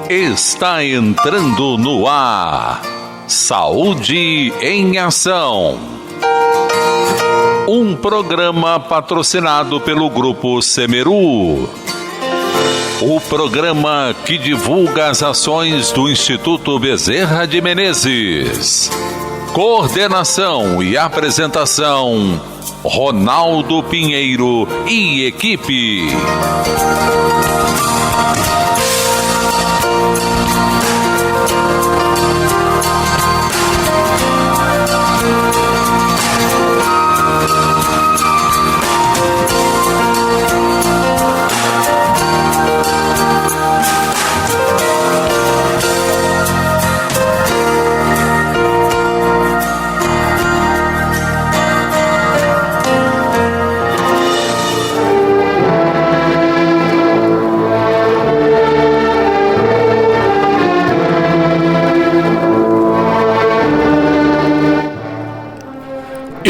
Está entrando no ar Saúde em Ação. Um programa patrocinado pelo Grupo Semeru. O programa que divulga as ações do Instituto Bezerra de Menezes. Coordenação e apresentação, Ronaldo Pinheiro e equipe.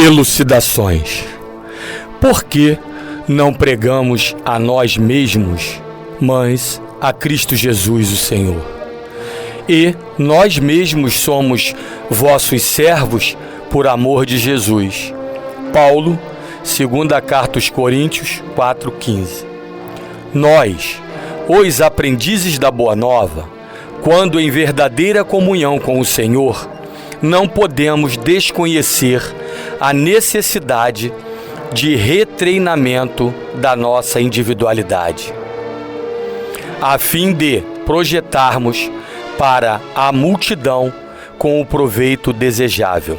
Elucidações. Por que não pregamos a nós mesmos, mas a Cristo Jesus, o Senhor? E nós mesmos somos vossos servos por amor de Jesus. Paulo, segunda carta aos Coríntios 4,15. Nós, os aprendizes da Boa Nova, quando em verdadeira comunhão com o Senhor, não podemos desconhecer a necessidade de retreinamento da nossa individualidade, a fim de projetarmos para a multidão com o proveito desejável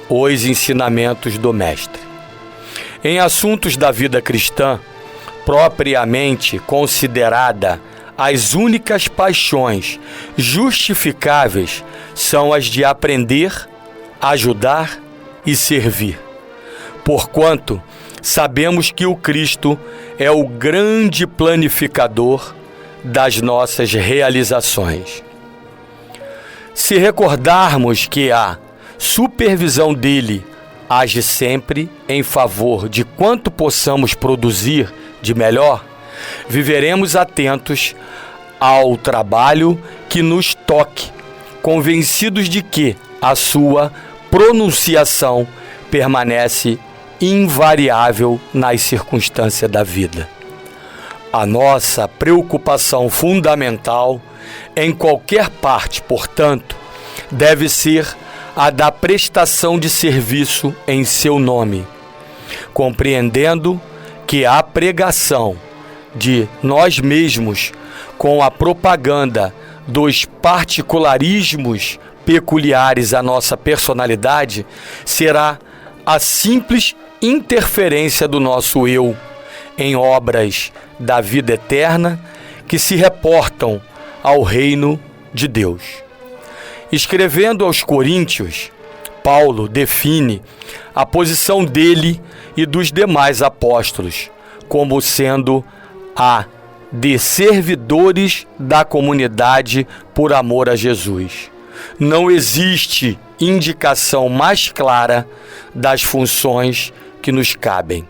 os ensinamentos do Mestre. Em assuntos da vida cristã, propriamente considerada, as únicas paixões justificáveis são as de aprender, ajudar e servir. Porquanto sabemos que o Cristo é o grande planificador das nossas realizações. Se recordarmos que a supervisão dele age sempre em favor de quanto possamos produzir de melhor, viveremos atentos ao trabalho que nos toque, convencidos de que a sua pronunciação permanece invariável nas circunstâncias da vida. A nossa preocupação fundamental em qualquer parte, portanto, deve ser a da prestação de serviço em seu nome, compreendendo que a pregação de nós mesmos com a propaganda dos particularismos peculiares à nossa personalidade será a simples interferência do nosso eu em obras da vida eterna que se reportam ao reino de Deus. Escrevendo aos Coríntios, Paulo define a posição dele e dos demais apóstolos como sendo a de servidores da comunidade por amor a Jesus. Não existe indicação mais clara das funções que nos cabem.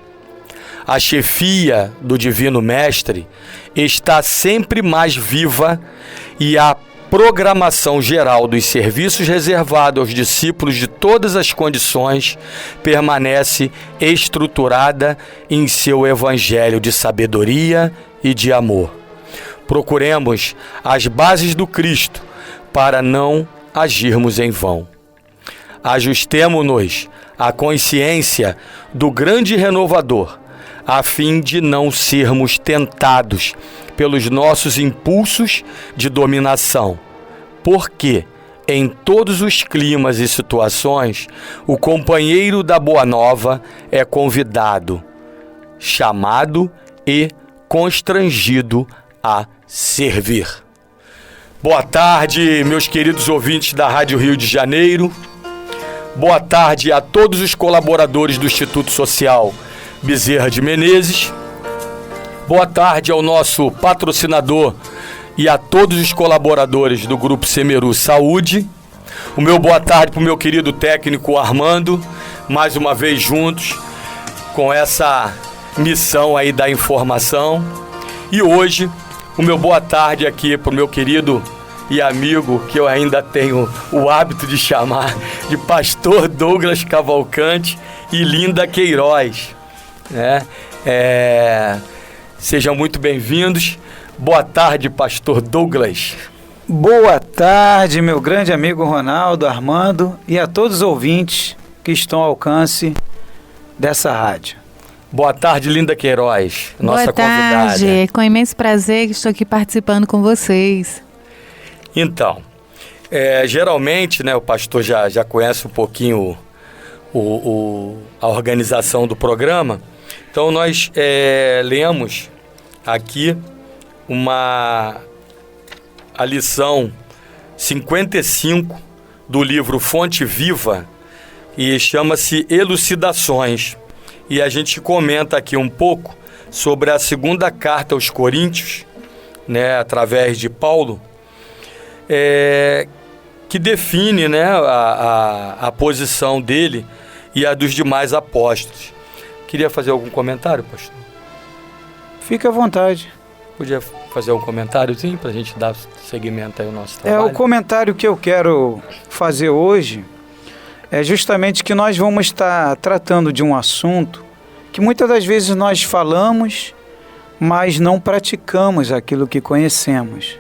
A chefia do Divino Mestre está sempre mais viva e a programação geral dos serviços reservados aos discípulos de todas as condições permanece estruturada em seu evangelho de sabedoria e de amor. Procuremos as bases do Cristo para não agirmos em vão. Ajustemo-nos à consciência do grande renovador, a fim de não sermos tentados pelos nossos impulsos de dominação, porque em todos os climas e situações, o companheiro da Boa Nova é convidado, chamado e constrangido a servir. Boa tarde, meus queridos ouvintes da Rádio Rio de Janeiro. Boa tarde a todos os colaboradores do Instituto Social Bezerra de Menezes. Boa tarde ao nosso patrocinador e a todos os colaboradores do Grupo Semeru Saúde. O meu boa tarde para o meu querido técnico Armando, mais uma vez juntos com essa missão aí da informação. E hoje o meu boa tarde aqui para o meu querido e amigo, que eu ainda tenho o hábito de chamar de Pastor Douglas Cavalcante e Linda Queiroz, né? Sejam muito bem-vindos. Boa tarde, Pastor Douglas. Boa tarde, meu grande amigo Ronaldo, Armando e a todos os ouvintes que estão ao alcance dessa rádio. Boa tarde, Linda Queiroz, nossa convidada. Boa tarde, é com imenso prazer que estou aqui participando com vocês. Então, geralmente, né, o pastor já conhece um pouquinho a organização do programa. Então, nós lemos aqui a lição 55 do livro Fonte Viva e chama-se Elucidações. E a gente comenta aqui um pouco sobre a segunda carta aos Coríntios, né, através de Paulo, que define, né, a posição dele e a dos demais apóstolos. Queria fazer algum comentário, pastor? Fique à vontade. Podia fazer um comentáriozinho para a gente dar seguimento aí ao nosso trabalho? O comentário que eu quero fazer hoje é justamente que nós vamos estar tratando de um assunto que muitas das vezes nós falamos, mas não praticamos aquilo que conhecemos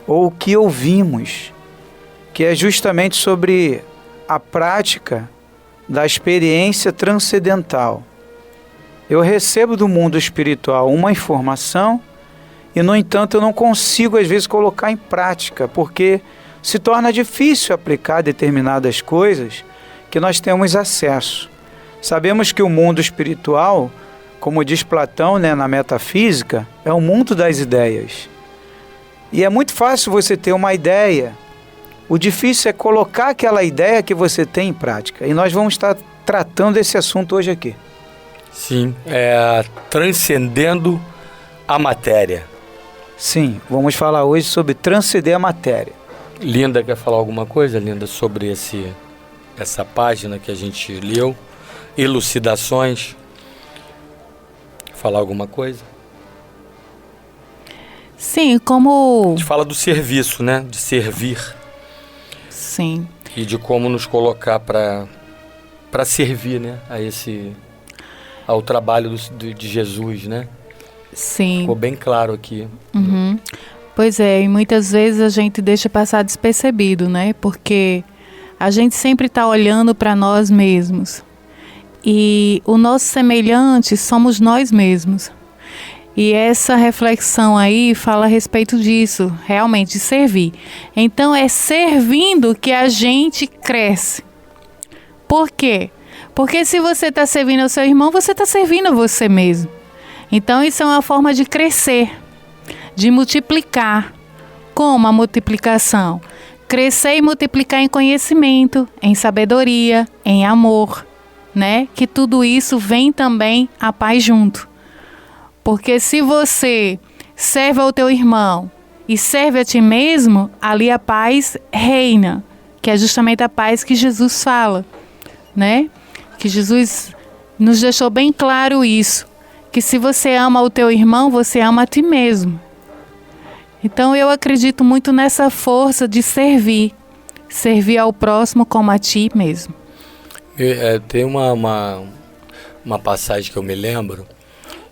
ou que ouvimos, que é justamente sobre a prática da experiência transcendental. Eu recebo do mundo espiritual uma informação e, no entanto, eu não consigo, às vezes, colocar em prática, porque se torna difícil aplicar determinadas coisas que nós temos acesso. Sabemos que o mundo espiritual, como diz Platão, né, na metafísica, é o mundo das ideias. E é muito fácil você ter uma ideia. O difícil é colocar aquela ideia que você tem em prática. E nós vamos estar tratando desse assunto hoje aqui. Sim, transcendendo a matéria. Sim, vamos falar hoje sobre transcender a matéria. Linda, quer falar alguma coisa, Linda, sobre essa página que a gente leu? Elucidações. Falar alguma coisa? Sim, como... A gente fala do serviço, né? De servir. Sim. E de como nos colocar para servir, né? Ao trabalho de Jesus, né? Sim. Ficou bem claro aqui. Uhum. Pois é, e muitas vezes a gente deixa passar despercebido, né? Porque a gente sempre está olhando para nós mesmos. E o nosso semelhante somos nós mesmos. E essa reflexão aí fala a respeito disso, realmente, de servir. Então é servindo que a gente cresce. Por quê? Porque se você está servindo ao seu irmão, você está servindo a você mesmo. Então isso é uma forma de crescer, de multiplicar. Como a multiplicação? Crescer e multiplicar em conhecimento, em sabedoria, em amor, né? Que tudo isso vem também a paz junto. Porque se você serve ao teu irmão e serve a ti mesmo, ali a paz reina, que é justamente a paz que Jesus fala, né? Que Jesus nos deixou bem claro isso, que se você ama o teu irmão, você ama a ti mesmo. Então eu acredito muito nessa força de servir ao próximo como a ti mesmo. Tem uma passagem que eu me lembro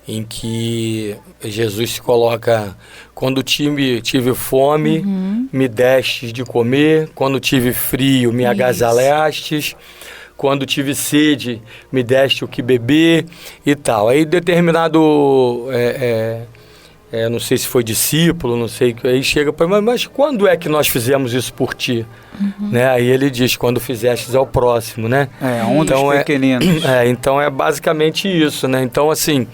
em que Jesus se coloca: quando tive fome, me destes de comer, quando tive frio, me agasalhastes, quando tive sede, me deste o que beber e tal. Aí determinado, não sei se foi discípulo, não sei, aí chega para mim: mas quando é que nós fizemos isso por ti? Né? Aí ele diz: quando fizestes ao próximo, né? Um dos pequeninos. Então é basicamente isso, né? Então, assim,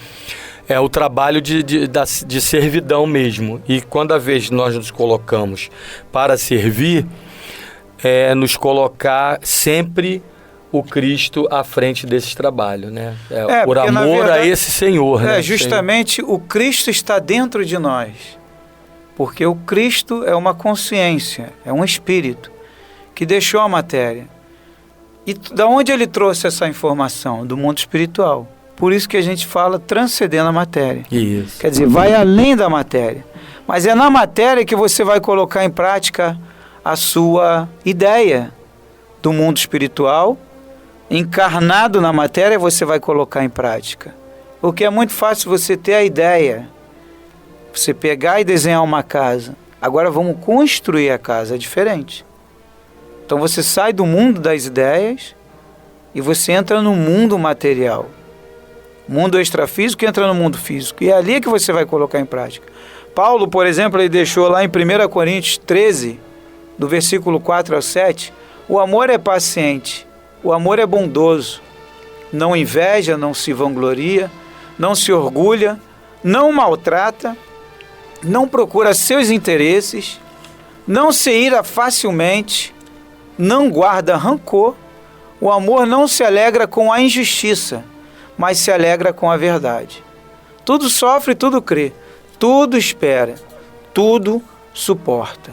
é o trabalho de servidão mesmo. E quando a vez nós nos colocamos para servir, nos colocar sempre o Cristo à frente desse trabalho, né? Por amor verdade, a esse Senhor, né? Justamente o Cristo está dentro de nós, porque o Cristo é uma consciência, é um espírito que deixou a matéria. E da onde ele trouxe essa informação? Do mundo espiritual. Por isso que a gente fala transcendendo a matéria. Isso. Quer dizer, vai além da matéria. Mas é na matéria que você vai colocar em prática a sua ideia do mundo espiritual. Encarnado na matéria, você vai colocar em prática. Porque é muito fácil você ter a ideia, você pegar e desenhar uma casa. Agora vamos construir a casa, é diferente. Então você sai do mundo das ideias e você entra no mundo material. Mundo extrafísico entra no mundo físico. E é ali que você vai colocar em prática. Paulo, por exemplo, ele deixou lá em 1 Coríntios 13, do versículo 4 ao 7, o amor é paciente, o amor é bondoso, não inveja, não se vangloria, não se orgulha, não maltrata, não procura seus interesses, não se ira facilmente, não guarda rancor. O amor não se alegra com a injustiça, mas se alegra com a verdade. Tudo sofre, tudo crê, tudo espera, tudo suporta.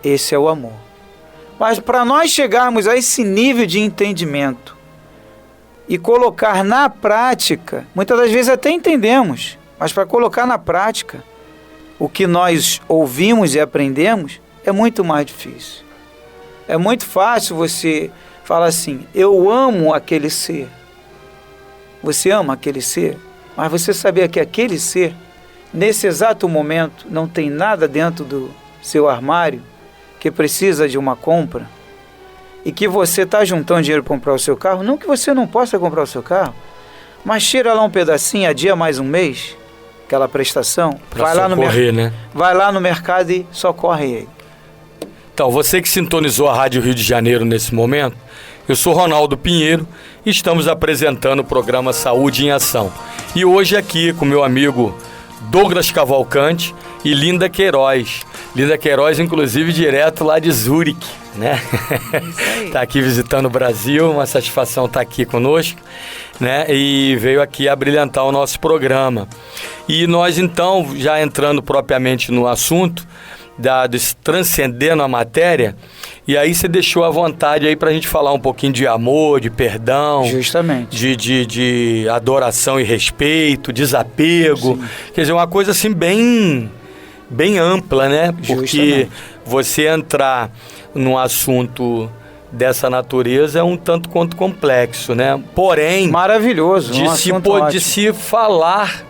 Esse é o amor. Mas para nós chegarmos a esse nível de entendimento e colocar na prática, muitas das vezes até entendemos, mas para colocar na prática o que nós ouvimos e aprendemos é muito mais difícil. É muito fácil você falar assim, eu amo aquele ser. Você ama aquele ser, mas você sabia que aquele ser, nesse exato momento, não tem nada dentro do seu armário que precisa de uma compra e que você está juntando dinheiro para comprar o seu carro, não que você não possa comprar o seu carro, mas tira lá um pedacinho, adia mais um mês, aquela prestação, vai lá, né? Vai lá no mercado e socorre ele. Então, você que sintonizou a Rádio Rio de Janeiro nesse momento, eu sou Ronaldo Pinheiro e estamos apresentando o programa Saúde em Ação. E hoje aqui com meu amigo Douglas Cavalcante e Linda Queiroz. Linda Queiroz, inclusive, direto lá de Zurique, né? Está aqui visitando o Brasil, uma satisfação estar aqui conosco, né? E veio aqui abrilhantar o nosso programa. E nós, então, já entrando propriamente no assunto, transcendendo a matéria, e aí você deixou à vontade aí pra gente falar um pouquinho de amor, de perdão. Justamente. De adoração e respeito, desapego. Sim. Quer dizer, uma coisa assim bem ampla, né? Porque Justamente. Você entrar num assunto dessa natureza é um tanto quanto complexo, né? Porém, maravilhoso, de se falar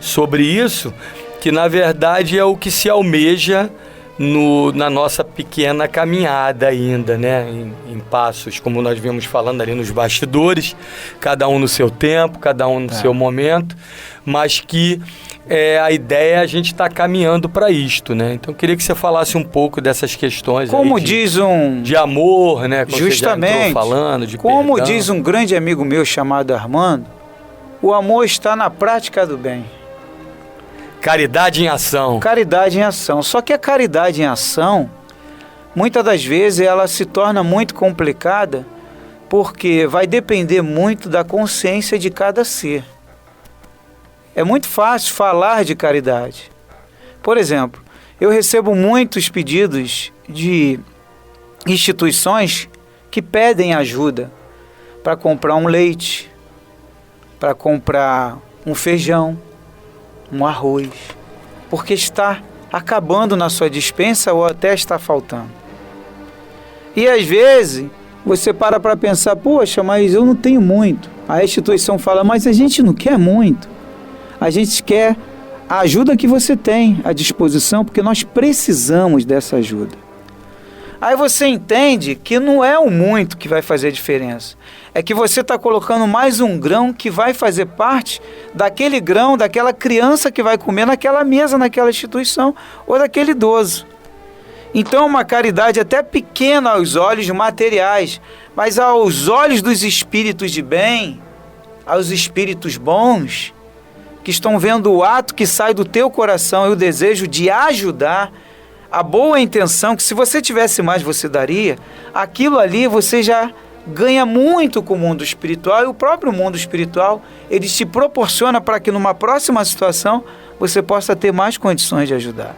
sobre isso, que na verdade é o que se almeja na nossa pequena caminhada ainda, né? Em passos, como nós vimos falando ali nos bastidores, cada um no seu tempo, cada um no seu momento, mas que a ideia é a gente estar caminhando para isto, né? Então eu queria que você falasse um pouco dessas questões como aí de amor, né? Como justamente, você já entrou falando, de como perdão. diz um grande amigo meu chamado Armando, o amor está na prática do bem. Caridade em ação. Caridade em ação. Só que a caridade em ação, muitas das vezes, ela se torna muito complicada, porque vai depender muito da consciência de cada ser. É muito fácil falar de caridade. Por exemplo, eu recebo muitos pedidos de instituições que pedem ajuda para comprar um leite, para comprar um feijão, um arroz, porque está acabando na sua despensa ou até está faltando. E às vezes você para pensar, poxa, mas eu não tenho muito. A instituição fala, mas a gente não quer muito. A gente quer a ajuda que você tem à disposição, porque nós precisamos dessa ajuda. Aí você entende que não é o muito que vai fazer a diferença. É que você está colocando mais um grão que vai fazer parte daquele grão, daquela criança que vai comer naquela mesa, naquela instituição, ou daquele idoso. Então, uma caridade até pequena aos olhos materiais, mas aos olhos dos espíritos de bem, aos espíritos bons, que estão vendo o ato que sai do teu coração e o desejo de ajudar, a boa intenção, que se você tivesse mais você daria, aquilo ali você já ganha muito com o mundo espiritual, e o próprio mundo espiritual, ele te proporciona para que numa próxima situação você possa ter mais condições de ajudar.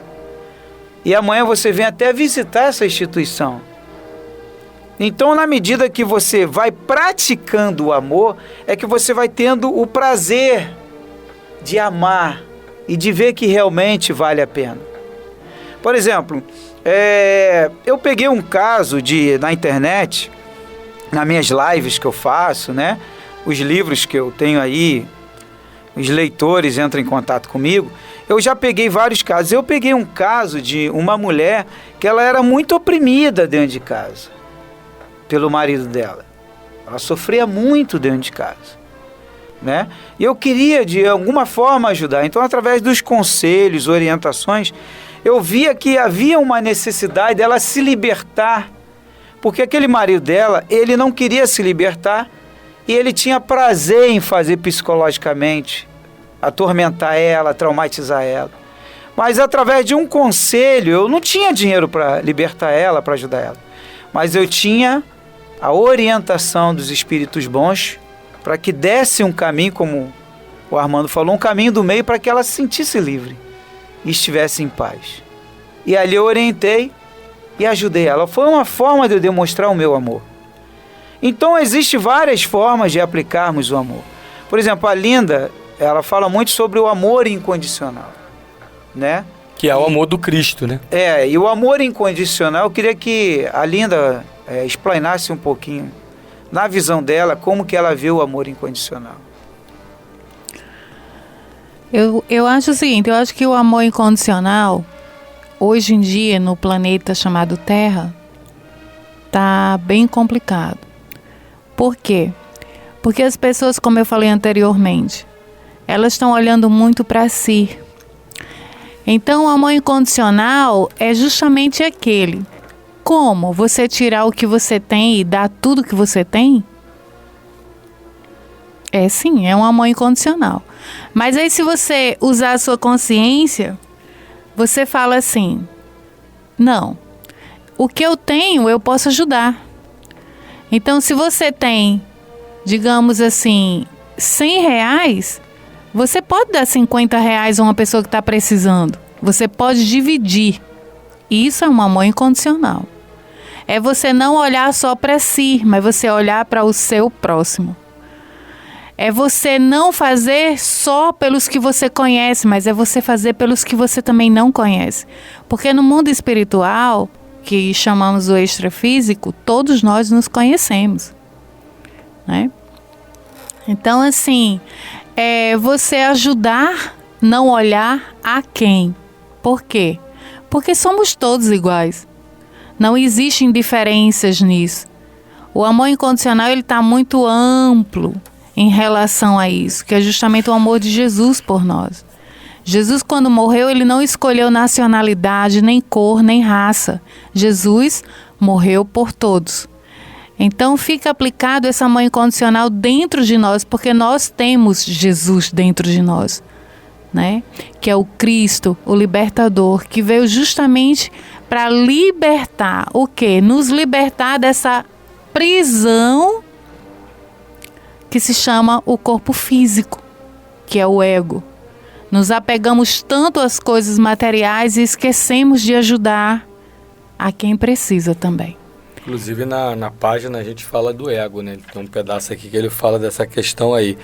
E amanhã você vem até visitar essa instituição. Então, na medida que você vai praticando o amor, é que você vai tendo o prazer de amar e de ver que realmente vale a pena. Por exemplo, eu peguei um caso na internet, nas minhas lives que eu faço, né? Os livros que eu tenho aí, os leitores entram em contato comigo. Eu já peguei vários casos. Eu peguei um caso de uma mulher que ela era muito oprimida dentro de casa pelo marido dela. Ela sofria muito dentro de casa, né? E eu queria de alguma forma ajudar. Então, através dos conselhos, orientações, eu via que havia uma necessidade dela se libertar, porque aquele marido dela, ele não queria se libertar e ele tinha prazer em fazer psicologicamente, atormentar ela, traumatizar ela. Mas através de um conselho, eu não tinha dinheiro para libertar ela, para ajudar ela, mas eu tinha a orientação dos espíritos bons para que desse um caminho, como o Armando falou, um caminho do meio para que ela se sentisse livre e estivesse em paz. E ali eu orientei e ajudei ela. Foi uma forma de eu demonstrar o meu amor. Então, existem várias formas de aplicarmos o amor. Por exemplo, a Linda, ela fala muito sobre o amor incondicional, né? Que é o amor do Cristo, né? E o amor incondicional, eu queria que a Linda explanasse um pouquinho, na visão dela, como que ela vê o amor incondicional. Eu acho o seguinte, eu acho que o amor incondicional, hoje em dia, no planeta chamado Terra, tá bem complicado. Por quê? Porque as pessoas, como eu falei anteriormente, elas estão olhando muito para si. Então, o amor incondicional é justamente aquele. Como você tirar o que você tem e dar tudo que você tem? Sim, é um amor incondicional. Mas aí, se você usar a sua consciência, você fala assim, não, o que eu tenho eu posso ajudar. Então, se você tem, digamos assim, R$100, você pode dar R$50 a uma pessoa que está precisando. Você pode dividir. Isso é um amor incondicional. É você não olhar só para si, mas você olhar para o seu próximo. É você não fazer só pelos que você conhece, mas é você fazer pelos que você também não conhece. Porque no mundo espiritual, que chamamos o extrafísico, todos nós nos conhecemos, né? Então, assim, é você ajudar, não olhar a quem. Por quê? Porque somos todos iguais. Não existem diferenças nisso. O amor incondicional, ele está muito amplo em relação a isso, que é justamente o amor de Jesus por nós. Jesus, quando morreu, ele não escolheu nacionalidade, nem cor, nem raça. Jesus morreu por todos. Então, fica aplicado esse amor incondicional dentro de nós, porque nós temos Jesus dentro de nós, né? Que é o Cristo, o libertador, que veio justamente para libertar o quê? Nos libertar dessa prisão que se chama o corpo físico, que é o ego. Nos apegamos tanto às coisas materiais e esquecemos de ajudar a quem precisa também. Inclusive na página a gente fala do ego, né? Tem um pedaço aqui que ele fala dessa questão aí.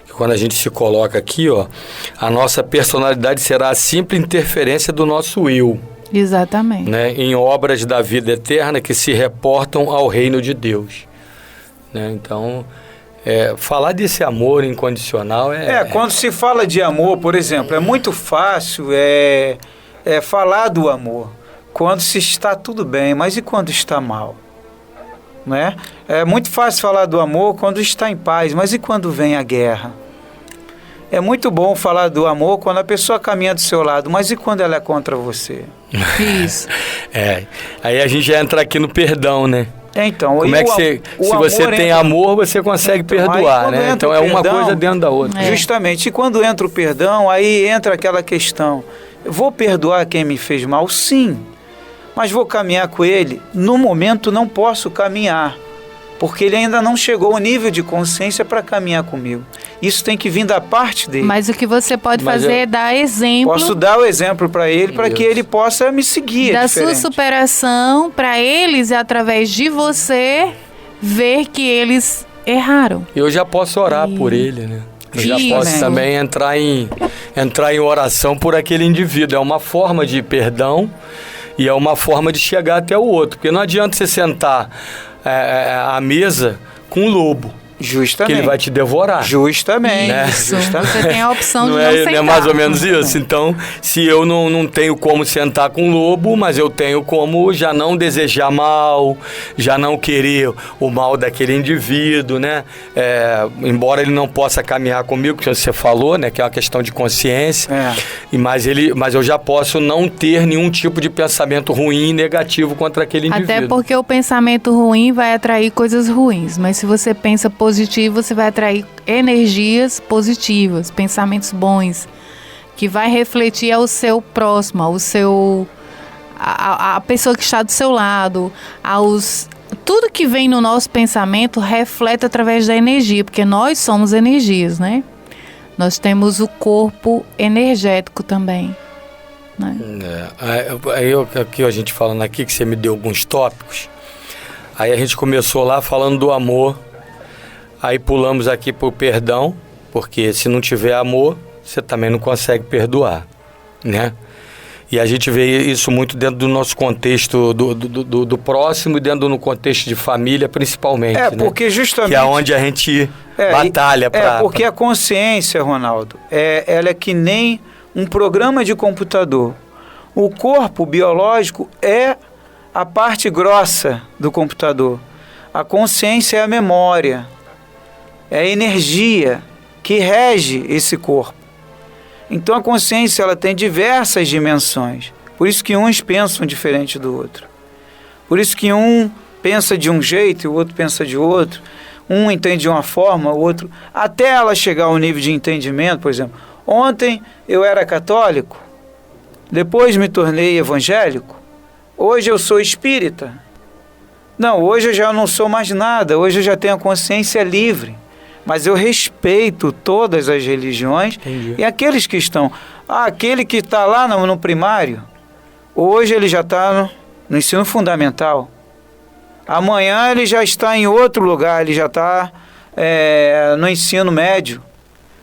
Que quando a gente se coloca aqui, ó, a nossa personalidade será a simples interferência do nosso eu. Exatamente. Né? Em obras da vida eterna que se reportam ao reino de Deus. Né? Então, falar desse amor incondicional quando se fala de amor, por exemplo, é muito fácil falar do amor quando se está tudo bem, mas e quando está mal? Né? É muito fácil falar do amor quando está em paz, mas e quando vem a guerra? É muito bom falar do amor quando a pessoa caminha do seu lado, mas e quando ela é contra você? Isso. Aí a gente já entra aqui no perdão, né? Então, como é que se você tem amor, você consegue perdoar, né? Então é uma coisa dentro da outra. Justamente. E quando entra o perdão, aí entra aquela questão. Eu vou perdoar quem me fez mal? Sim. Mas vou caminhar com ele? No momento não posso caminhar, porque ele ainda não chegou ao nível de consciência para caminhar comigo. Isso tem que vir da parte dele. Mas o que você pode fazer é dar exemplo. Posso dar o exemplo para ele, para que ele possa me seguir. Da sua superação, para eles, através de você, ver que eles erraram. Eu já posso orar por ele, né? Já Isso. posso também entrar em oração por aquele indivíduo. É uma forma de perdão e é uma forma de chegar até o outro. Porque não adianta você sentar à mesa com um lobo, Justamente. que ele vai te devorar. Justamente. Né? Isso. Justamente. Você tem a opção de Não não sentar. é mais ou menos isso? Então, se eu não tenho como sentar com um lobo, mas eu tenho como já não desejar mal, já não querer o mal daquele indivíduo, né? Embora ele não possa caminhar comigo, que você falou, né? Que é uma questão de consciência. Mas eu já posso não ter nenhum tipo de pensamento ruim e negativo contra aquele indivíduo. Até porque o pensamento ruim vai atrair coisas ruins. Mas se você pensa positivo, você vai atrair energias positivas, pensamentos bons, que vai refletir ao seu próximo, ao seu a pessoa que está do seu lado, tudo que vem no nosso pensamento reflete através da energia, porque nós somos energias, né? Nós temos o corpo energético também, né? Aí aqui a gente falando aqui, que você me deu alguns tópicos, aí a gente começou lá falando do amor. Aí pulamos aqui para o perdão, porque se não tiver amor, você também não consegue perdoar, né? E a gente vê isso muito dentro do nosso contexto do próximo e dentro do contexto de família, principalmente, né? Porque justamente... Que é onde a gente batalha para... porque a consciência, Ronaldo, ela é que nem um programa de computador. O corpo biológico é a parte grossa do computador. A consciência é a memória. É a energia que rege esse corpo. Então a consciência ela tem diversas dimensões. Por isso que uns pensam diferente do outro. Por isso que um pensa de um jeito e o outro pensa de outro. Um entende de uma forma, o outro... Até ela chegar ao nível de entendimento, por exemplo. Ontem eu era católico, depois me tornei evangélico, hoje eu sou espírita. Não, hoje eu já não sou mais nada, hoje eu já tenho a consciência livre. Mas eu respeito todas as religiões. Entendi. E aqueles que estão... aquele que está lá no primário, hoje ele já está no ensino fundamental. Amanhã ele já está em outro lugar, ele já está no ensino médio.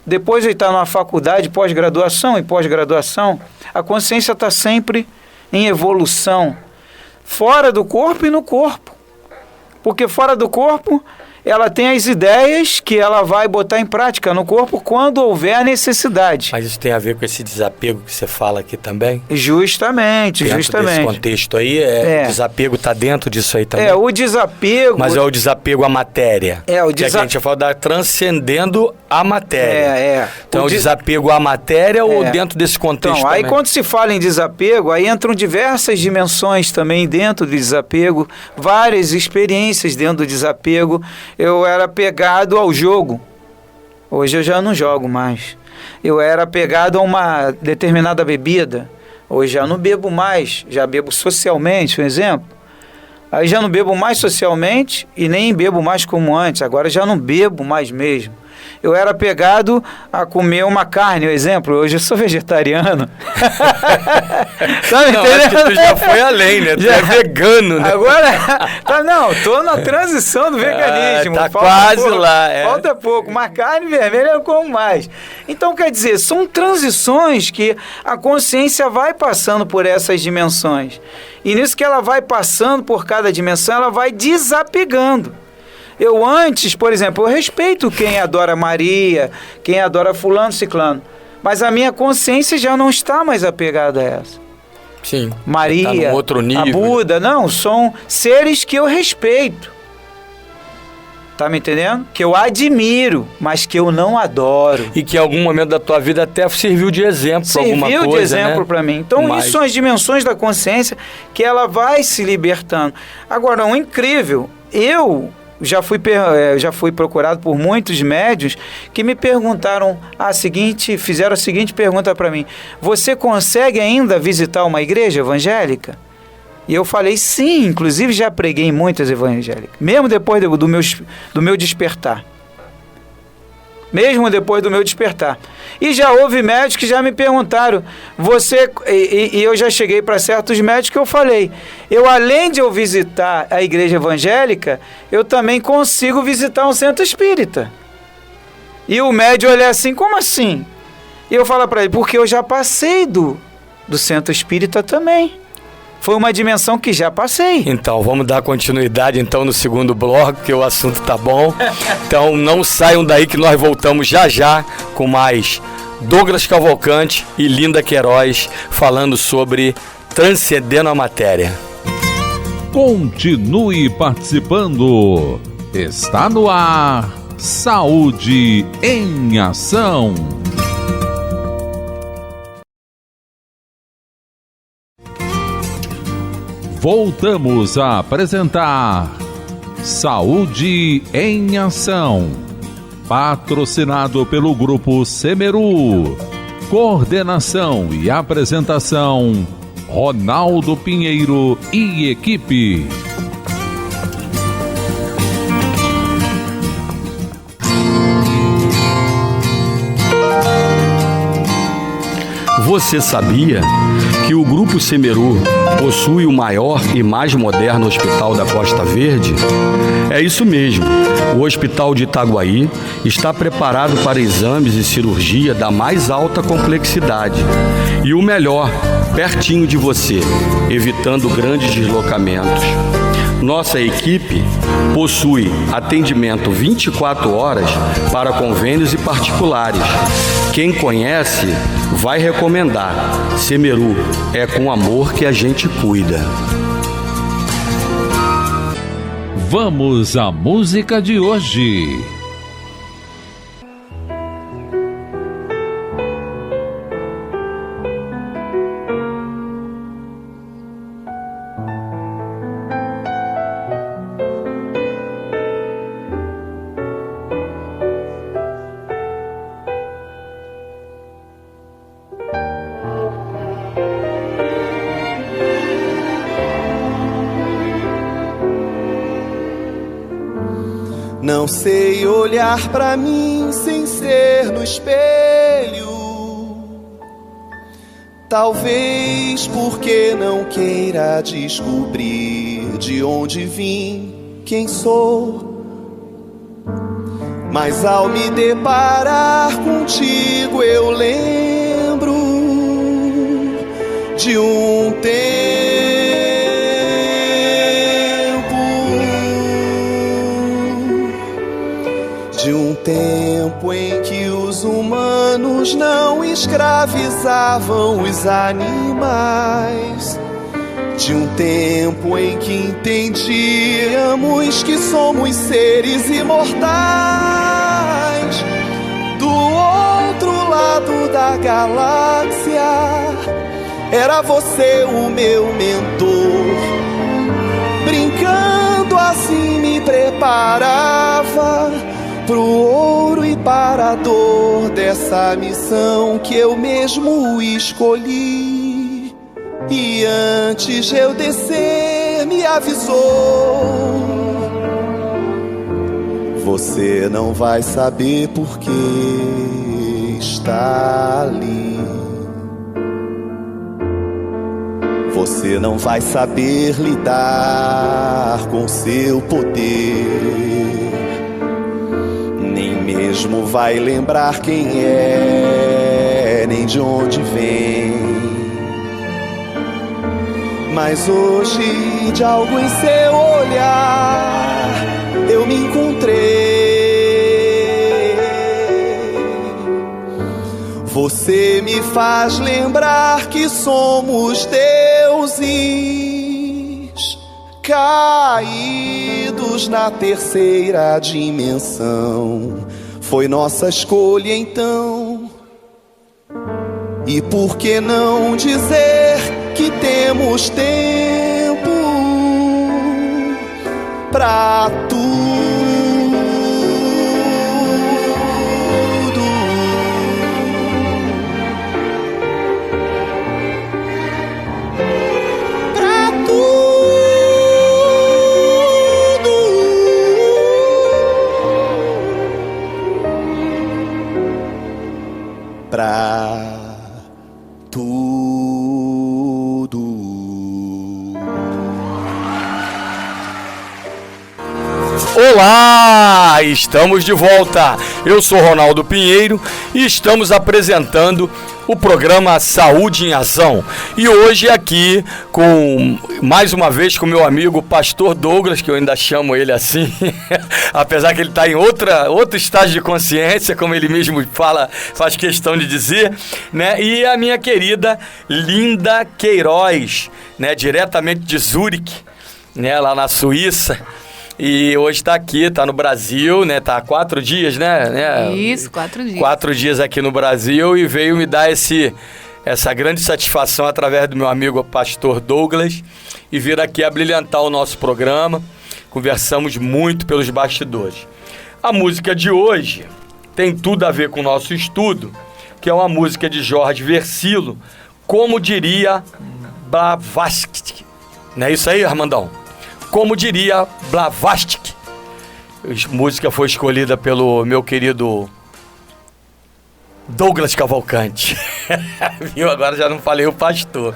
Depois ele está numa faculdade, pós-graduação e pós-graduação. A consciência está sempre em evolução. Fora do corpo e no corpo. Porque fora do corpo... ela tem as ideias que ela vai botar em prática no corpo quando houver a necessidade. Mas isso tem a ver com esse desapego que você fala aqui também? Justamente. Desse contexto aí, o desapego está dentro disso aí também? O desapego... Mas é o desapego à matéria. Que a gente fala da transcendendo a matéria. Então, o desapego à matéria ou dentro desse contexto então, também? Aí quando se fala em desapego, aí entram diversas dimensões também dentro do desapego, várias experiências dentro do desapego. Eu era apegado ao jogo. Hoje eu já não jogo mais. Eu era apegado a uma determinada bebida. Hoje já não bebo mais. Já bebo socialmente, por exemplo. Aí já não bebo mais socialmente e nem bebo mais como antes. Agora já não bebo mais mesmo. Eu era apegado a comer uma carne, por exemplo. Hoje eu sou vegetariano. Tá me entendendo? Acho que tu já foi além, né? Tu é vegano, né? Agora, tô na transição do veganismo. Tá quase pouco, lá. Falta pouco. Mas carne vermelha eu como mais. Então, quer dizer, são transições que a consciência vai passando por essas dimensões. E nisso que ela vai passando por cada dimensão, ela vai desapegando. Eu antes, por exemplo, eu respeito quem adora Maria, quem adora fulano, ciclano, mas a minha consciência já não está mais apegada a essa. Sim. Maria, tá num outro nível, a Buda, não, são seres que eu respeito. Tá me entendendo? Que eu admiro, mas que eu não adoro. E que em algum momento da tua vida até serviu de exemplo para alguma coisa, serviu de exemplo, né? Para mim. Então, isso são as dimensões da consciência que ela vai se libertando. Agora, o incrível, eu já fui procurado por muitos médiuns que me perguntaram fizeram a seguinte pergunta para mim: você consegue ainda visitar uma igreja evangélica? E eu falei sim, inclusive já preguei em muitas evangélicas, mesmo depois do meu despertar. Mesmo depois do meu despertar. E já houve médicos que já me perguntaram, e eu já cheguei para certos médicos que eu falei, além de eu visitar a igreja evangélica, eu também consigo visitar um centro espírita. E o médium olha assim, como assim? E eu falo para ele, porque eu já passei do centro espírita também. Foi uma dimensão que já passei. Então, vamos dar continuidade então no segundo bloco, que o assunto tá bom. Então, não saiam daí que nós voltamos já já com mais Douglas Cavalcante e Linda Queiroz falando sobre transcendendo a matéria. Continue participando. Está no ar. Saúde em Ação. Voltamos a apresentar Saúde em Ação. Patrocinado pelo Grupo Semeru. Coordenação e apresentação Ronaldo Pinheiro e equipe. Você sabia que o Grupo Semeru possui o maior e mais moderno hospital da Costa Verde? É isso mesmo. O Hospital de Itaguaí está preparado para exames e cirurgia da mais alta complexidade. E o melhor, pertinho de você, evitando grandes deslocamentos. Nossa equipe possui atendimento 24 horas para convênios e particulares. Quem conhece vai recomendar. Semeru, é com amor que a gente cuida. Vamos à música de hoje. Não sei olhar pra mim sem ser no espelho. Talvez porque não queira descobrir de onde vim, quem sou. Mas ao me deparar contigo eu lembro de um tempo em que os humanos não escravizavam os animais, de um tempo em que entendíamos que somos seres imortais. Do outro lado da galáxia era você o meu mentor, brincando assim me preparava pro ouro e para a dor dessa missão que eu mesmo escolhi. E antes de eu descer me avisou: você não vai saber por que está ali. Você não vai saber lidar com seu poder, nem mesmo vai lembrar quem é, nem de onde vem. Mas hoje, de algo em seu olhar, eu me encontrei. Você me faz lembrar que somos deuses caídos na terceira dimensão. Foi nossa escolha então. E por que não dizer que temos tempo pra tudo? Pra tudo. Pra tudo. Olá, estamos de volta. Eu sou Ronaldo Pinheiro e estamos apresentando o programa Saúde em Ação. E hoje aqui mais uma vez com meu amigo Pastor Douglas, que eu ainda chamo ele assim, apesar que ele está em outro estágio de consciência, como ele mesmo faz questão de dizer, né? E a minha querida Linda Queiroz, né? Diretamente de Zurique, né? Lá na Suíça. E hoje está aqui, está no Brasil, né? Está há 4 dias, né? Isso, 4 dias. 4 dias aqui no Brasil e veio me dar essa grande satisfação através do meu amigo Pastor Douglas e vir aqui abrilhantar o nosso programa. Conversamos muito pelos bastidores. A música de hoje tem tudo a ver com o nosso estudo, que é uma música de Jorge Versilo, como diria Blavatsky. Não é isso aí, Armandão? Como diria Blavatsky. A música foi escolhida pelo meu querido Douglas Cavalcante. Viu? Agora já não falei o pastor.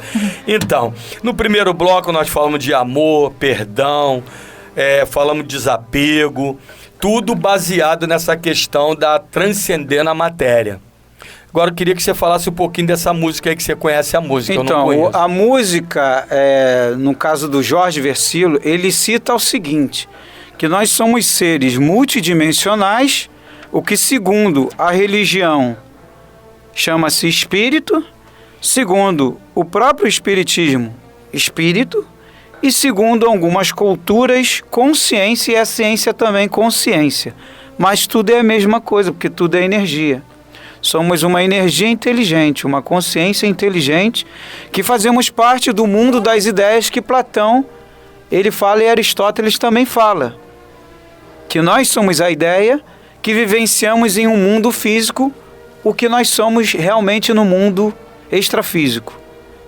Então, no primeiro bloco nós falamos de amor, perdão, falamos de desapego, tudo baseado nessa questão da transcendendo a matéria. Agora eu queria que você falasse um pouquinho dessa música aí, que você conhece a música. Então, eu não conheço. A música, no caso do Jorge Versilo, ele cita o seguinte, que nós somos seres multidimensionais, o que segundo a religião chama-se espírito, segundo o próprio espiritismo, espírito, e segundo algumas culturas, consciência, e a ciência também consciência. Mas tudo é a mesma coisa, porque tudo é energia. Somos uma energia inteligente, uma consciência inteligente, que fazemos parte do mundo das ideias que Platão, ele fala e Aristóteles também fala. Que nós somos a ideia que vivenciamos em um mundo físico, o que nós somos realmente no mundo extrafísico.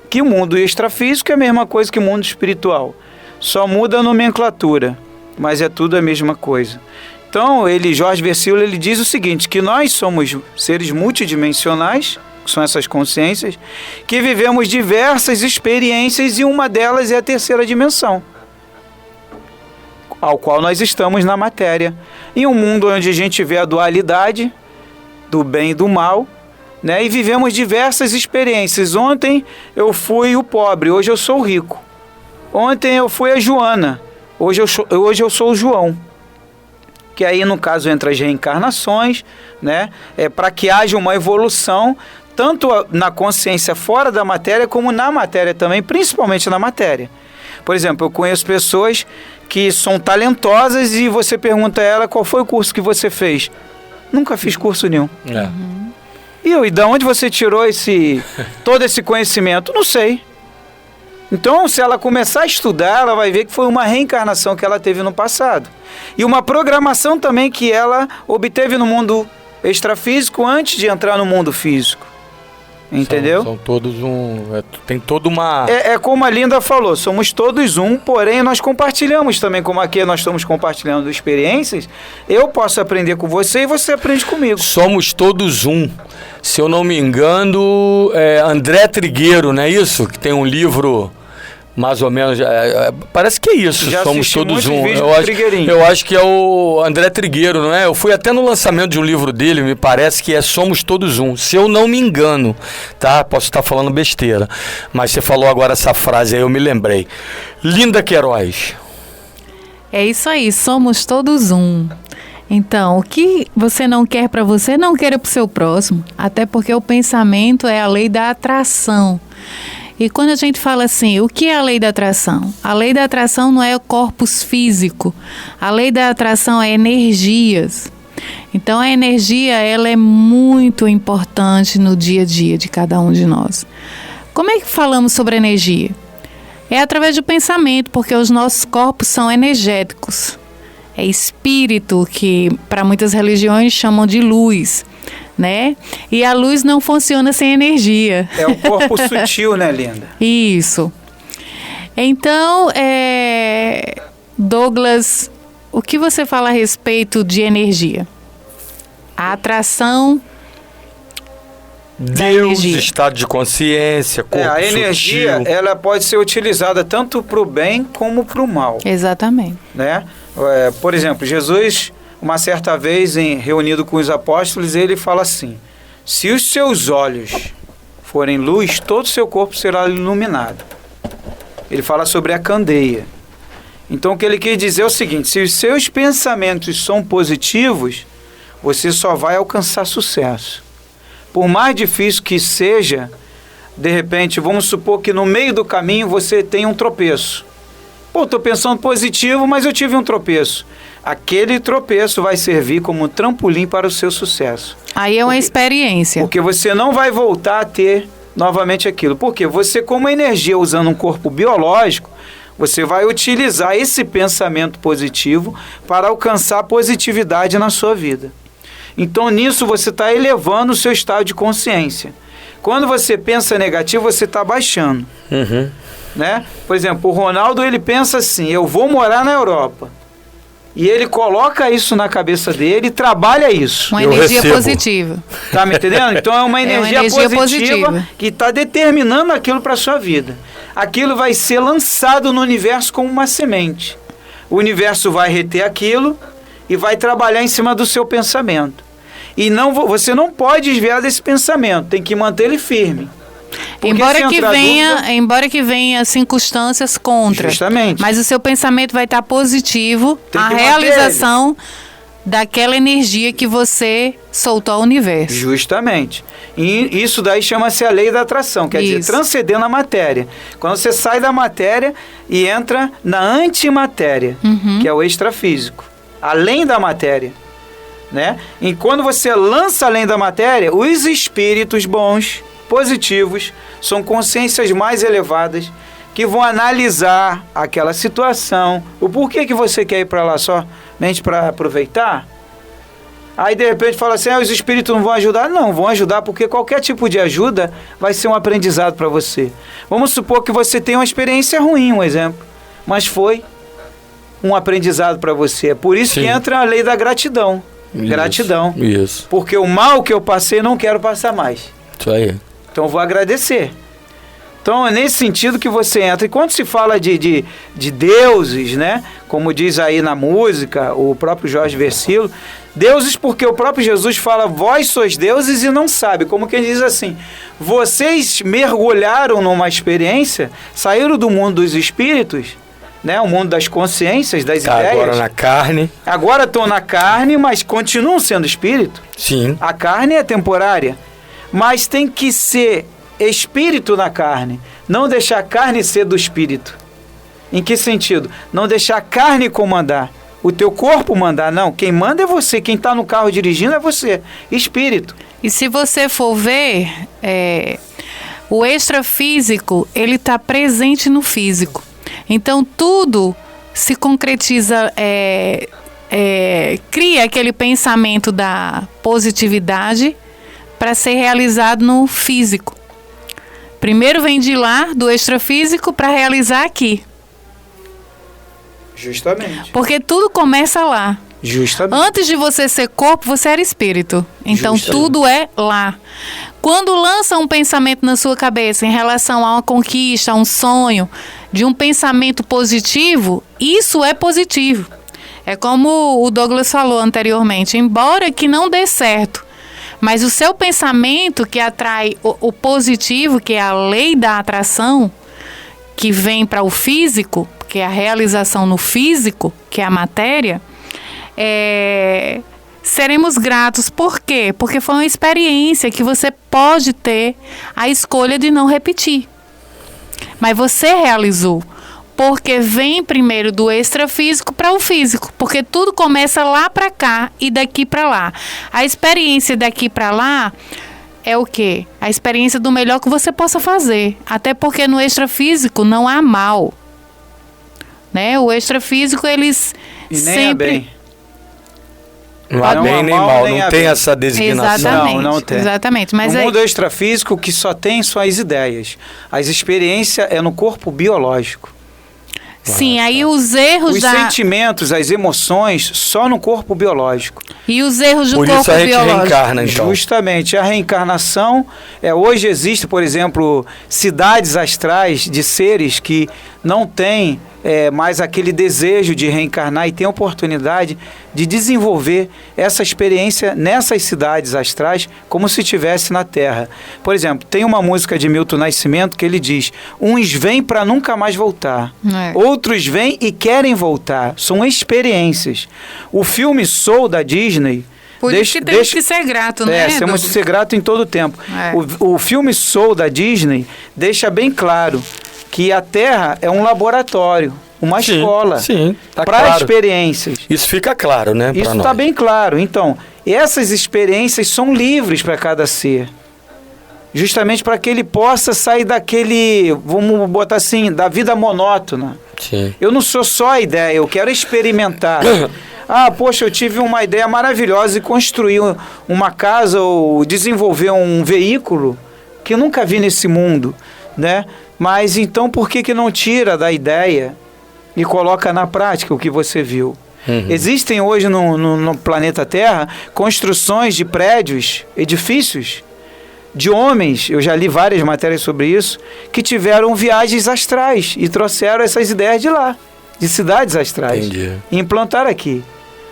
Que o mundo extrafísico é a mesma coisa que o mundo espiritual. Só muda a nomenclatura, mas é tudo a mesma coisa. Então, Jorge Versilo, ele diz o seguinte, que nós somos seres multidimensionais, que são essas consciências, que vivemos diversas experiências e uma delas é a terceira dimensão, ao qual nós estamos na matéria. Em um mundo onde a gente vê a dualidade do bem e do mal, né? E vivemos diversas experiências. Ontem eu fui o pobre, hoje eu sou o rico. Ontem eu fui a Joana, hoje eu sou o João. Que aí, no caso, entra as reencarnações, né? Para que haja uma evolução, tanto na consciência fora da matéria, como na matéria também, principalmente na matéria. Por exemplo, eu conheço pessoas que são talentosas e você pergunta a ela qual foi o curso que você fez. Nunca fiz curso nenhum. E de onde você tirou todo esse conhecimento? Não sei. Então, se ela começar a estudar, ela vai ver que foi uma reencarnação que ela teve no passado. E uma programação também que ela obteve no mundo extrafísico antes de entrar no mundo físico. Entendeu? São todos tem toda uma... É como a Linda falou, somos todos um, porém nós compartilhamos também, como aqui nós estamos compartilhando experiências, eu posso aprender com você e você aprende comigo. Somos todos um. Se eu não me engano, André Trigueiro, não é isso? Que tem um livro... Mais ou menos, parece que é isso, já somos todos um. Eu acho que é o André Trigueiro, não é? Eu fui até no lançamento de um livro dele, me parece que Somos Todos Um, se eu não me engano, tá? Posso estar falando besteira, mas você falou agora essa frase aí, eu me lembrei. Linda Queiroz. É isso aí, somos todos um. Então, o que você não quer para você, não queira para o seu próximo, até porque o pensamento é a lei da atração. E quando a gente fala assim, o que é a lei da atração? A lei da atração não é o corpus físico. A lei da atração é energias. Então, a energia, ela é muito importante no dia a dia de cada um de nós. Como é que falamos sobre energia? É através do pensamento, porque os nossos corpos são energéticos. É espírito, que para muitas religiões chamam de luz, né? E a luz não funciona sem energia. É o corpo sutil, né, Linda? Isso. Então, Douglas, o que você fala a respeito de energia? A atração Deus, estado de consciência, corpo A energia, sutil. ela pode ser utilizada tanto para o bem como para o mal. Exatamente. Né? Por exemplo, Jesus, uma certa vez, reunido com os apóstolos, ele fala assim: se os seus olhos forem luz, todo o seu corpo será iluminado. Ele fala sobre a candeia. Então, o que ele quer dizer é o seguinte: se os seus pensamentos são positivos, você só vai alcançar sucesso. Por mais difícil que seja, de repente, vamos supor que no meio do caminho você tem um tropeço. Pô, estou pensando positivo, mas eu tive um tropeço. Aquele tropeço vai servir como um trampolim para o seu sucesso. Aí é uma experiência. Porque você não vai voltar a ter novamente aquilo. Porque você, como energia usando um corpo biológico, você vai utilizar esse pensamento positivo para alcançar positividade na sua vida. Então, nisso, você está elevando o seu estado de consciência. Quando você pensa negativo, você está baixando. Uhum. Né? Por exemplo, o Ronaldo, ele pensa assim: eu vou morar na Europa. E ele coloca isso na cabeça dele e trabalha isso. Uma energia positiva. Tá me entendendo? Então é uma energia, positiva que está determinando aquilo para a sua vida. Aquilo vai ser lançado no universo como uma semente. O universo vai reter aquilo e vai trabalhar em cima do seu pensamento. E você não pode desviar desse pensamento, tem que manter ele firme. Embora que venha circunstâncias contra. Justamente. Mas o seu pensamento vai estar positivo, a realização daquela energia que você soltou ao universo. Justamente. E isso daí chama-se a lei da atração, quer dizer, transcendendo a matéria. Quando você sai da matéria e entra na antimatéria, que é o extrafísico, além da matéria. Né? E quando você lança além da matéria, os espíritos bons, positivos, são consciências mais elevadas que vão analisar aquela situação, o porquê que você quer ir para lá somente para aproveitar. Aí de repente fala assim: os espíritos não vão ajudar? Não, vão ajudar, porque qualquer tipo de ajuda vai ser um aprendizado para você. Vamos supor que você tem uma experiência ruim, um exemplo, mas foi um aprendizado para você. É por isso que entra a lei da gratidão. Gratidão. Isso. Porque o mal que eu passei, não quero passar mais. Isso aí. Então eu vou agradecer. Então é nesse sentido que você entra. E quando se fala de deuses, né? Como diz aí na música, o próprio Jorge Versilo, deuses porque o próprio Jesus fala: vós sois deuses e não sabe. Como quem diz assim: vocês mergulharam numa experiência, saíram do mundo dos espíritos, né, o mundo das consciências, das ideias. Agora na carne. Agora estão na carne, mas continuam sendo espírito. Sim. A carne é temporária, mas tem que ser espírito na carne. Não deixar a carne ser do espírito. Em que sentido? Não deixar a carne comandar, o teu corpo mandar. Não, quem manda é você. Quem está no carro dirigindo é você, espírito. E se você for ver, o extrafísico, ele está presente no físico. Então, tudo se concretiza, cria aquele pensamento da positividade para ser realizado no físico. Primeiro vem de lá, do extrafísico, para realizar aqui. Justamente. Porque tudo começa lá. Justamente. Antes de você ser corpo, você era espírito. Então, tudo é lá. Quando lança um pensamento na sua cabeça em relação a uma conquista, a um sonho, de um pensamento positivo, isso é positivo. É como o Douglas falou anteriormente, embora que não dê certo, mas o seu pensamento que atrai o positivo, que é a lei da atração, que vem para o físico, que é a realização no físico, que é a matéria, seremos gratos. Por quê? Porque foi uma experiência que você pode ter a escolha de não repetir. Mas você realizou. Porque vem primeiro do extrafísico para o físico. Porque tudo começa lá para cá e daqui para lá. A experiência daqui para lá é o quê? A experiência do melhor que você possa fazer. Até porque no extrafísico não há mal. Né? O extrafísico, eles e nem sempre... é bem. Não há bem nem mal, não tem essa designação. Exatamente, não tem. Exatamente. Mas no mundo extrafísico, que só tem suas ideias. As experiências é no corpo biológico. Sim, aí os erros Os sentimentos, as emoções, só no corpo biológico. E os erros do Por corpo isso a gente biológico. reencarna, então. Justamente, a reencarnação, hoje existe, por exemplo, cidades astrais de seres que não têm mais aquele desejo de reencarnar e têm a oportunidade de desenvolver essa experiência nessas cidades astrais como se estivesse na Terra. Por exemplo, tem uma música de Milton Nascimento que ele diz: uns vêm para nunca mais voltar, outros vêm e querem voltar. São experiências. O filme Soul da Disney... Por isso que temos que ser grato, né? Temos que ser grato em todo o tempo. É. O filme Soul da Disney deixa bem claro que a Terra é um laboratório, uma escola tá para claro. experiências. Isso fica claro, né? Isso está bem claro. Então, essas experiências são livres para cada ser. Justamente para que ele possa sair daquele, vamos botar assim, da vida monótona. Sim. Eu não sou só a ideia, eu quero experimentar. Poxa, eu tive uma ideia maravilhosa e construir uma casa ou desenvolver um veículo que eu nunca vi nesse mundo, né? Mas então por que não tira da ideia e coloca na prática o que você viu? Existem hoje no planeta Terra construções de prédios, edifícios, de homens, eu já li várias matérias sobre isso, que tiveram viagens astrais e trouxeram essas ideias de lá, de cidades astrais. Entendi. E implantaram aqui.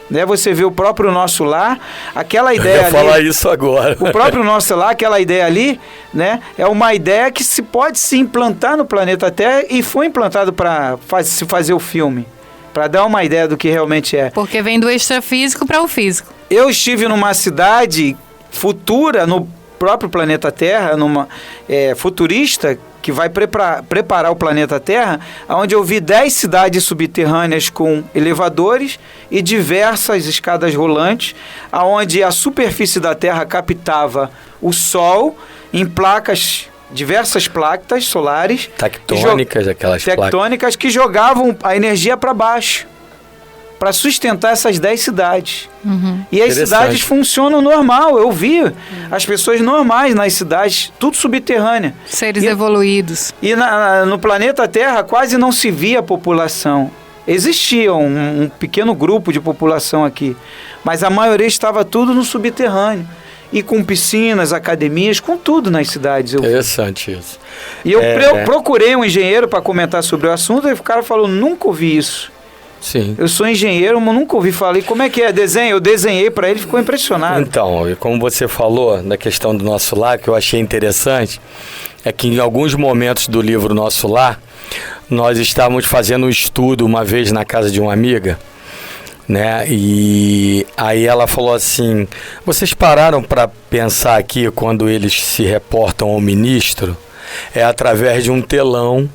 Né? Você vê o próprio Nosso Lar, aquela ideia ali... Eu ia falar isso agora. O próprio Nosso Lar, aquela ideia ali, né? É uma ideia que se pode se implantar no planeta Terra e foi implantado para se fazer o filme, para dar uma ideia do que realmente é. Porque vem do extrafísico para o físico. Eu estive numa cidade futura, no próprio planeta Terra, numa futurista, que vai preparar o planeta Terra, onde eu vi 10 cidades subterrâneas com elevadores e diversas escadas rolantes, onde a superfície da Terra captava o Sol em placas, diversas placas solares tectônicas, aquelas tectônicas que jogavam a energia para baixo, para sustentar essas 10 cidades. E as cidades funcionam normal. Eu vi as pessoas normais nas cidades, tudo subterrânea. Seres evoluídos. E no planeta Terra quase não se via população. Existia um pequeno grupo de população aqui, mas a maioria estava tudo no subterrâneo. E com piscinas, academias, com tudo nas cidades. Interessante isso. E eu procurei um engenheiro para comentar sobre o assunto, e o cara falou: nunca ouvi isso. Sim. Eu sou engenheiro, mas nunca ouvi falar. E como é que é desenho? Eu desenhei para ele, ficou impressionado. Então, como você falou na questão do Nosso Lar, que eu achei interessante, é que em alguns momentos do livro Nosso Lar, nós estávamos fazendo um estudo uma vez na casa de uma amiga, né? E aí ela falou assim: vocês pararam para pensar aqui quando eles se reportam ao ministro? É através de um telão,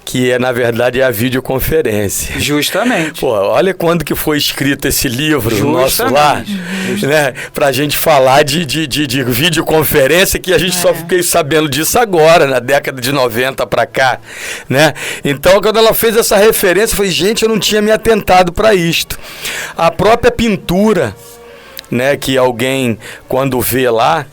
que na verdade é a videoconferência. Justamente. Pô, olha quando que foi escrito esse livro, no Nosso Lar, né? Pra gente falar de videoconferência, que a gente só fiquei sabendo disso agora, na década de 90 pra cá, né? Então, quando ela fez essa referência, eu falei: gente, eu não tinha me atentado para isto. A própria pintura, né, que alguém, quando vê lá,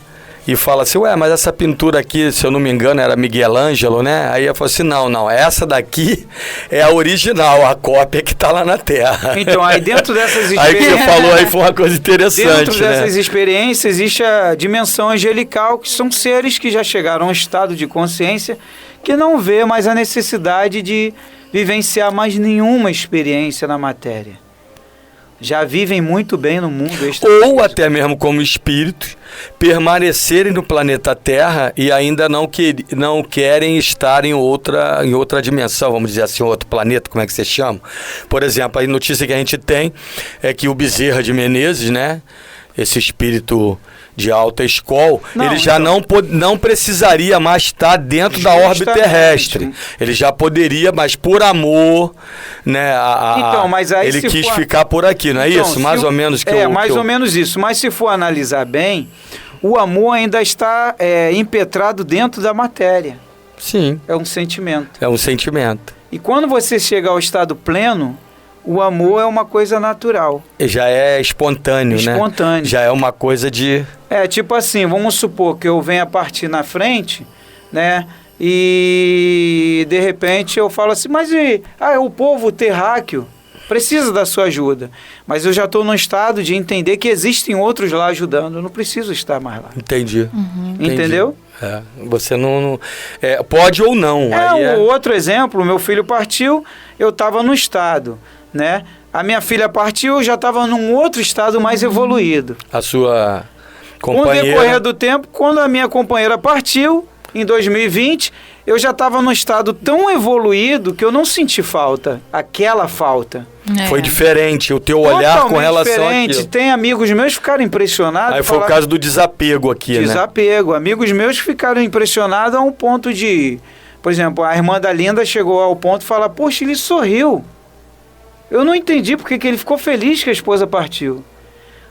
e fala assim: ué, mas essa pintura aqui, se eu não me engano, era Miguel Ângelo, né? Aí eu falo assim: não, essa daqui é a original, a cópia que está lá na Terra. Então, aí dentro dessas experiências... Aí que você falou aí foi uma coisa interessante, dentro dessas experiências existe a dimensão angelical, que são seres que já chegaram a um estado de consciência que não vê mais a necessidade de vivenciar mais nenhuma experiência na matéria. Já vivem muito bem no mundo extrafísico. Ou até mesmo como espíritos, permanecerem no planeta Terra e ainda não querem estar em outra dimensão, vamos dizer assim, outro planeta, como é que você chama? Por exemplo, a notícia que a gente tem é que o Bezerra de Menezes, né, esse espírito de alta escola, ele já não precisaria mais estar dentro da órbita terrestre. Ele já poderia, mas por amor, né, mas aí ele quis ficar por aqui, não é isso? Mais ou menos que mais ou menos isso. Mas se for analisar bem, o amor ainda está impetrado dentro da matéria. Sim. É um sentimento. É um sentimento. E quando você chega ao estado pleno, o amor é uma coisa natural. Já é espontâneo, né? Espontâneo. Já é uma coisa de... Tipo assim, vamos supor que eu venha partir na frente, né? e de repente eu falo assim, mas o povo terráqueo precisa da sua ajuda, mas eu já estou no estado de entender que existem outros lá ajudando, eu não preciso estar mais lá. Entendi. Entendeu? Você não pode ou não. Outro exemplo, meu filho partiu, eu estava no estado, né? A minha filha partiu, eu já estava num outro estado mais evoluído. A sua companheira... Com o decorrer do tempo, quando a minha companheira partiu, em 2020, eu já estava num estado tão evoluído que eu não senti falta, aquela falta. Foi diferente o teu olhar com relação àquilo. Tem amigos meus que ficaram impressionados. Aí foi o caso do desapego aqui, né? Desapego. Amigos meus que ficaram impressionados a um ponto de... Por exemplo, a irmã da Linda chegou ao ponto de falar, poxa, ele sorriu. Eu não entendi porque que ele ficou feliz que a esposa partiu.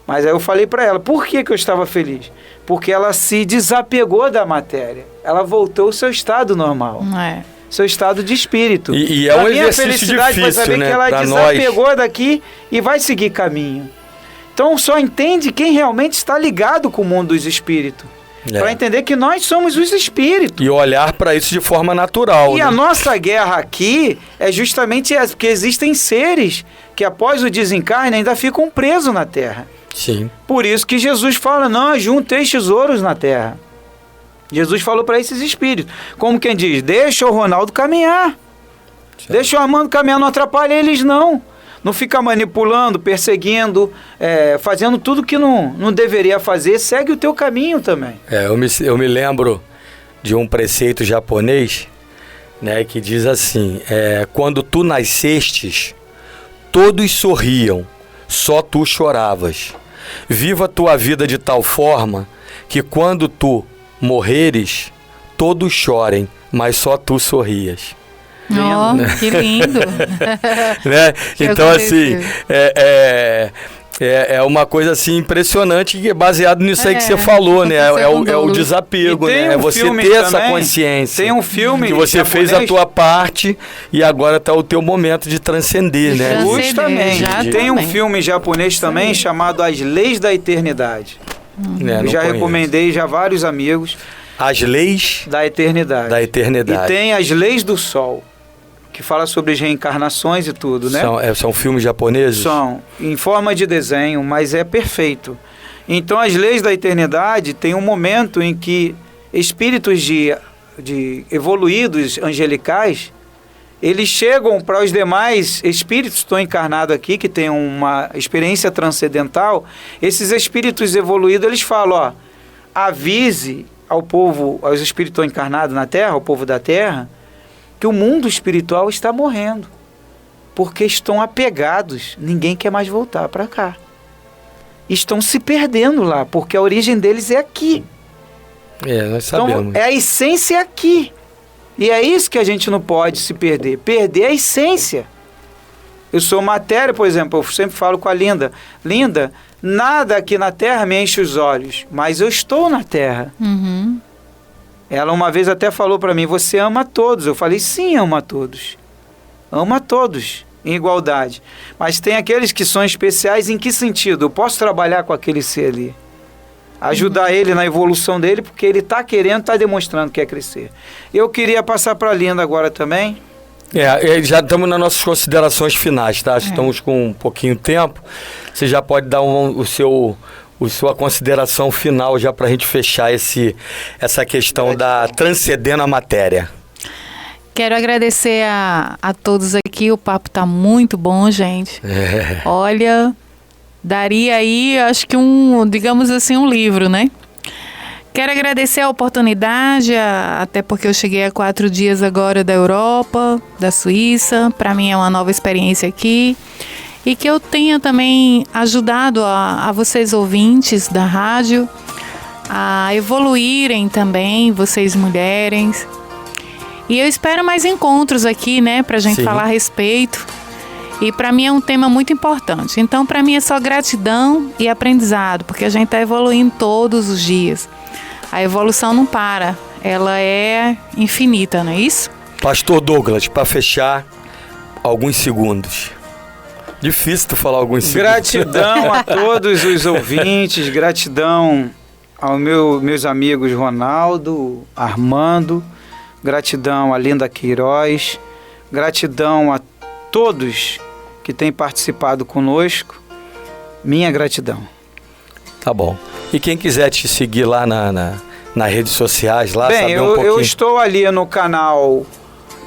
Mas aí eu falei para ela, por que eu estava feliz? Porque ela se desapegou da matéria. Ela voltou ao seu estado normal. Seu estado de espírito. E é um exercício difícil, saber, né? Que ela desapegou daqui e vai seguir caminho. Então só entende quem realmente está ligado com o mundo dos espíritos. Para entender que nós somos os espíritos. E olhar para isso de forma natural. E a nossa guerra aqui é justamente essa, porque existem seres que após o desencarne ainda ficam presos na Terra. Sim. Por isso que Jesus fala, não, junteis tesouros na Terra. Jesus falou para esses espíritos. Como quem diz, deixa o Ronaldo caminhar. Certo. Deixa o Armando caminhar, não atrapalha eles não. Não fica manipulando, perseguindo, fazendo tudo que não deveria fazer. Segue o teu caminho também. Eu me lembro de um preceito japonês, né, que diz assim, quando tu nascestes, todos sorriam, só tu choravas. Viva a tua vida de tal forma que quando tu morreres, todos chorem, mas só tu sorrias. Que lindo. Né? Então, assim, é uma coisa assim impressionante que é baseado nisso aí que você falou, né? É o desapego, né? É você ter essa consciência. Tem um filme que você fez a tua parte e agora está o teu momento de transcender, né? Justamente. Tem um filme japonês também chamado As Leis da Eternidade. Eu já recomendei já vários amigos. As Leis da Eternidade. E tem As Leis do Sol, que fala sobre as reencarnações e tudo, né? São filmes japoneses? São, em forma de desenho, mas é perfeito. Então, As Leis da Eternidade tem um momento em que espíritos de evoluídos angelicais, eles chegam para os demais espíritos que estão encarnados aqui, que têm uma experiência transcendental. Esses espíritos evoluídos, eles falam, avise ao povo, aos espíritos que estão encarnados na Terra, ao povo da Terra, que o mundo espiritual está morrendo, porque estão apegados, ninguém quer mais voltar para cá. Estão se perdendo lá, porque a origem deles é aqui. Nós sabemos. Então, a essência é aqui. E é isso que a gente não pode se perder. Perder a essência. Eu sou matéria, por exemplo, eu sempre falo com a Linda. Linda, nada aqui na Terra me enche os olhos, mas eu estou na Terra. Ela uma vez até falou para mim, você ama a todos. Eu falei, sim, amo a todos. Amo a todos, em igualdade. Mas tem aqueles que são especiais, em que sentido? Eu posso trabalhar com aquele ser ali. Ajudar ele na evolução dele, porque ele está querendo, está demonstrando que quer crescer. Eu queria passar para a Linda agora também. Já estamos nas nossas considerações finais, tá? Estamos com um pouquinho de tempo. Você já pode dar sua consideração final já para a gente fechar essa questão da transcendendo a matéria. Quero agradecer a todos aqui, o papo está muito bom, gente. Olha, daria aí, acho que digamos assim, um livro, né? Quero agradecer a oportunidade, até porque eu cheguei há 4 dias agora da Europa, da Suíça. Para mim é uma nova experiência aqui. E que eu tenha também ajudado a vocês ouvintes da rádio a evoluírem também, vocês mulheres. E eu espero mais encontros aqui, né, pra gente falar a respeito. E para mim é um tema muito importante. Então, para mim é só gratidão e aprendizado, porque a gente está evoluindo todos os dias. A evolução não para, ela é infinita, não é isso? Pastor Douglas, para fechar, alguns segundos. Difícil tu falar alguns segundos. Gratidão a todos os ouvintes, gratidão aos meus amigos Ronaldo, Armando, gratidão a Linda Queiroz, gratidão a todos que têm participado conosco, minha gratidão. Tá bom. E quem quiser te seguir lá nas redes sociais, lá, bem, saber um pouquinho. Eu estou ali no canal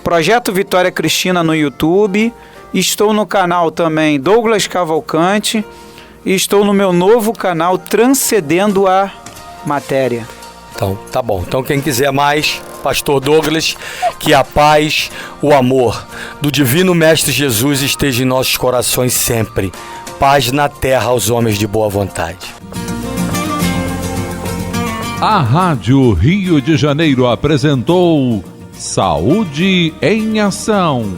Projeto Vitória Cristina no YouTube, estou no canal também Douglas Cavalcante e estou no meu novo canal Transcendendo a Matéria. Então, tá bom. Então, quem quiser mais, Pastor Douglas, que a paz, o amor do Divino Mestre Jesus esteja em nossos corações sempre. Paz na terra aos homens de boa vontade. A Rádio Rio de Janeiro apresentou Saúde em Ação,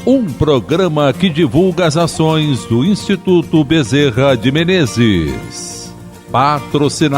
um programa que divulga as ações do Instituto Bezerra de Menezes. Patrocinado